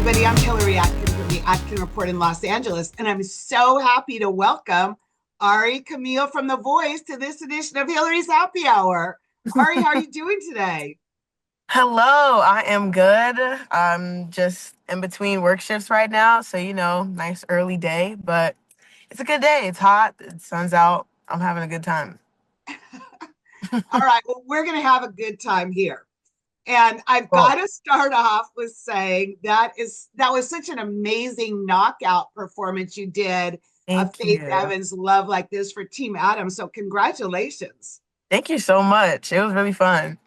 everybody. I'm Hillary Atkin from the Atkin Report in Los Angeles, and I'm so happy to welcome Ari Camille from The Voice to this edition of Hillary's Happy Hour. Ari, how are you doing today? Hello, I am good. I'm just in between work shifts right now, so nice early day, but it's a good day. It's hot, the sun's out. I'm having a good time. All right, well, we're going to have a good time here. And I've got Well, to start off with saying that was such an amazing knockout performance you did of thank Faith you. Evans' Love Like This for Team Adam. So congratulations. Thank you so much. It was really fun.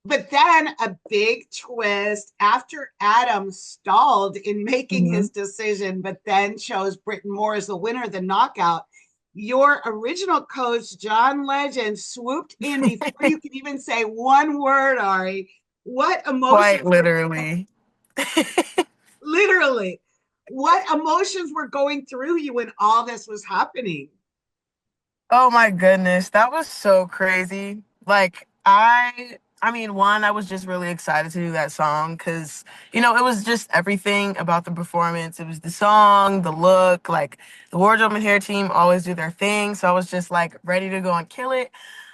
But then a big twist after Adam stalled in making Mhm. his decision, but then chose Britton Moore as the winner of the knockout. Your original coach, John Legend, swooped in before you could even say one word, Ari. What Quite emotions were literally. literally, what emotions were going through you when all this was happening? Oh my goodness, that was so crazy. Like, one, I was just really excited to do that song because, it was just everything about the performance. It was the song, the look, like the wardrobe and hair team always do their thing. So I was just like ready to go and kill it.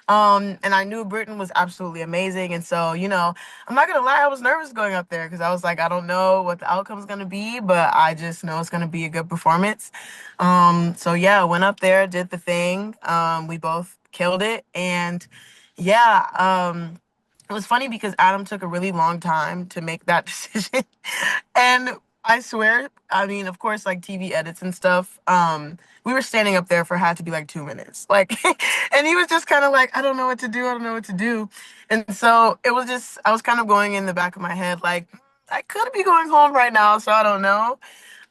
And I knew Britain was absolutely amazing. And so, I'm not gonna lie, I was nervous going up there because I was like, I don't know what the outcome's gonna be, but I just know it's gonna be a good performance. So yeah, went up there, did the thing. We both killed it. And yeah, it was funny because Adam took a really long time to make that decision. And I swear, of course, like TV edits and stuff, we were standing up there for had to be like 2 minutes. Like, and he was just kind of like, I don't know what to do. I don't know what to do. And so it was just, I was kind of going in the back of my head, like, I could be going home right now, so I don't know.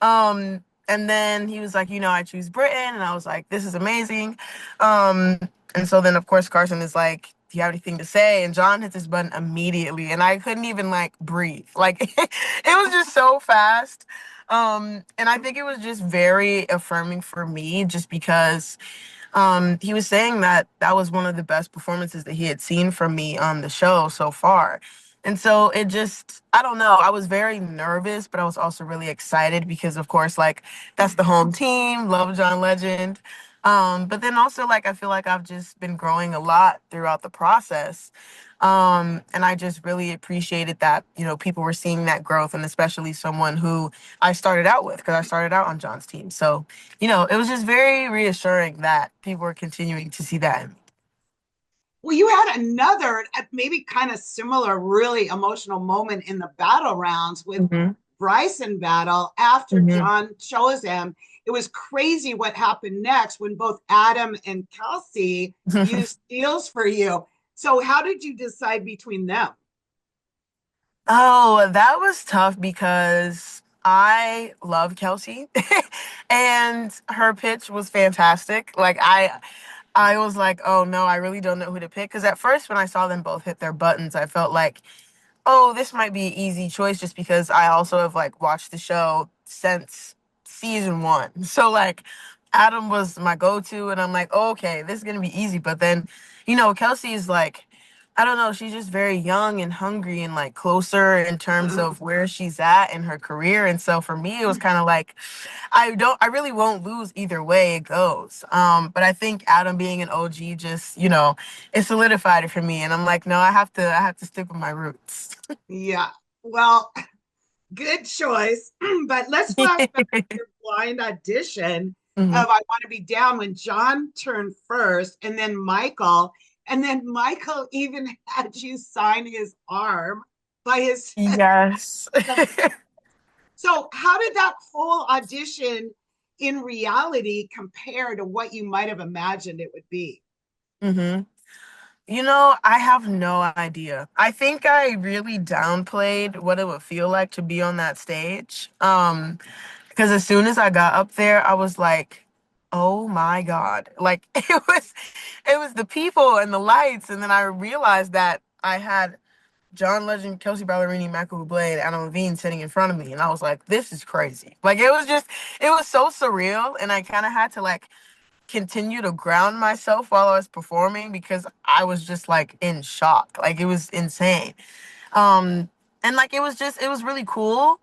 And then he was like, I choose Britain. And I was like, this is amazing. Um, and so then, of course, Carson is like, do you have anything to say? And John hits his button immediately. And I couldn't even like breathe. Like, it was just so fast. And I think it was just very affirming for me just because he was saying that that was one of the best performances that he had seen from me on the show so far. And so it just, I don't know, I was very nervous, but I was also really excited because, of course, like that's the home team, love John Legend. But then also, like, I feel like I've just been growing a lot throughout the process. And I just really appreciated that, people were seeing that growth, and especially someone who I started out with because I started out on John's team. So it was just very reassuring that people were continuing to see that in me. Well, you had another, maybe kind of similar, really emotional moment in the battle rounds with Hmm. Bryson battle after Hmm. John chose him. It was crazy what happened next when both Adam and Kelsey used steals for you. So, how did you decide between them? Oh, that was tough because I love Kelsey and her pitch was fantastic. I was like, oh no, I really don't know who to pick. Because at first, when I saw them both hit their buttons, I felt like, oh, this might be an easy choice just because I also have like watched the show since season one. So like Adam was my go-to and I'm like, oh, okay, this is gonna be easy. But then, Kelsey is like, I don't know, she's just very young and hungry and like closer in terms of where she's at in her career. And so for me, it was kind of like I really won't lose either way it goes. But I think Adam being an OG just, it solidified it for me. And I'm like, no, I have to stick with my roots. Yeah. Well, good choice. But let's flashback to your blind audition Hmm. of I Want to Be Down when John turned first and then Michael. And then Michael even had you sign his arm by his. Yes. So, how did that whole audition in reality compare to what you might have imagined it would be? hmm I have no idea. I think I really downplayed what it would feel like to be on that stage. Because as soon as I got up there, I was like, oh my God. Like it was the people and the lights. And then I realized that I had John Legend, Kelsey Ballerini, Michael Bublé, and Adam Levine sitting in front of me. And I was like, this is crazy. Like it was so surreal. And I kind of had to like continue to ground myself while I was performing because I was just like in shock. Like it was insane. Um, and like it was really cool.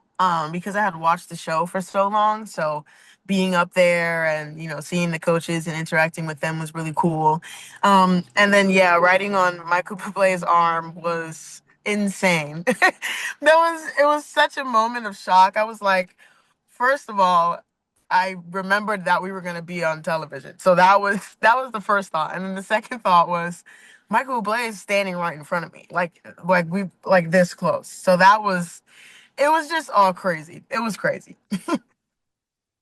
because I had watched the show for so long. So being up there and seeing the coaches and interacting with them was really cool. And then yeah, riding on Michael Bublé's arm was insane. It was such a moment of shock. I was like, first of all, I remembered that we were going to be on television. So that was the first thought. And then the second thought was Michael Bublé is standing right in front of me. Like we like this close. So it was just all crazy. It was crazy.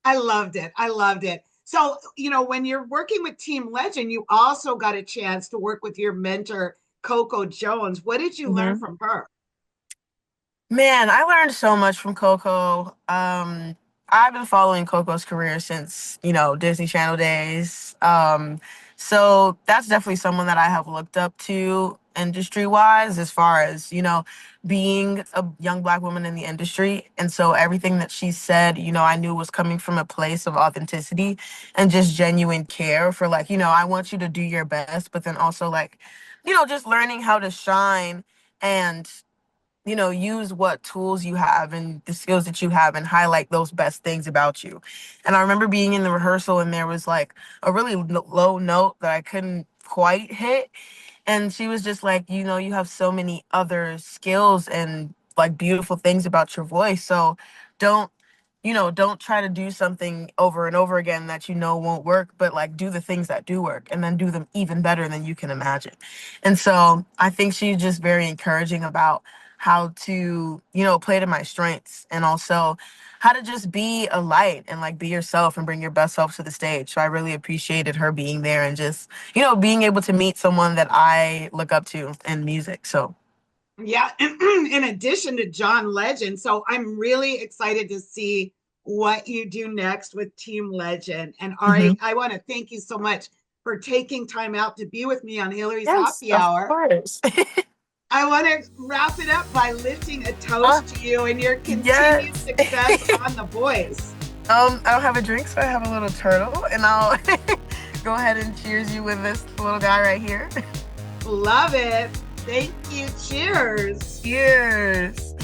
I loved it. I loved it. So, when you're working with Team Legend, you also got a chance to work with your mentor, Coco Jones. What did you learn Mhm. from her? Man, I learned so much from Coco. I've been following Coco's career since, Disney Channel days. So that's definitely someone that I have looked up to industry wise as far as, being a young black woman in the industry. And so everything that she said, I knew was coming from a place of authenticity and just genuine care for like, I want you to do your best, but then also like, just learning how to shine and use what tools you have and the skills that you have and highlight those best things about you. And I remember being in the rehearsal and there was like a really low note that I couldn't quite hit. And she was just like, you have so many other skills and like beautiful things about your voice. So don't, don't try to do something over and over again that won't work, but like do the things that do work and then do them even better than you can imagine. And so I think she's just very encouraging about how to, play to my strengths and also how to just be a light and like be yourself and bring your best self to the stage. So I really appreciated her being there and just, being able to meet someone that I look up to in music. So, Yeah, in addition to John Legend. So I'm really excited to see what you do next with Team Legend. And mhm. Ari, I want to thank you so much for taking time out to be with me on Hillary's Yes, Happy of Hour. course. I want to wrap it up by lifting a uh, toast to you and your continued yes. success on The Voice. I don't have a drink, so I have a little turtle, and I'll go ahead and cheers you with this little guy right here. Love it. Thank you. Cheers. Cheers.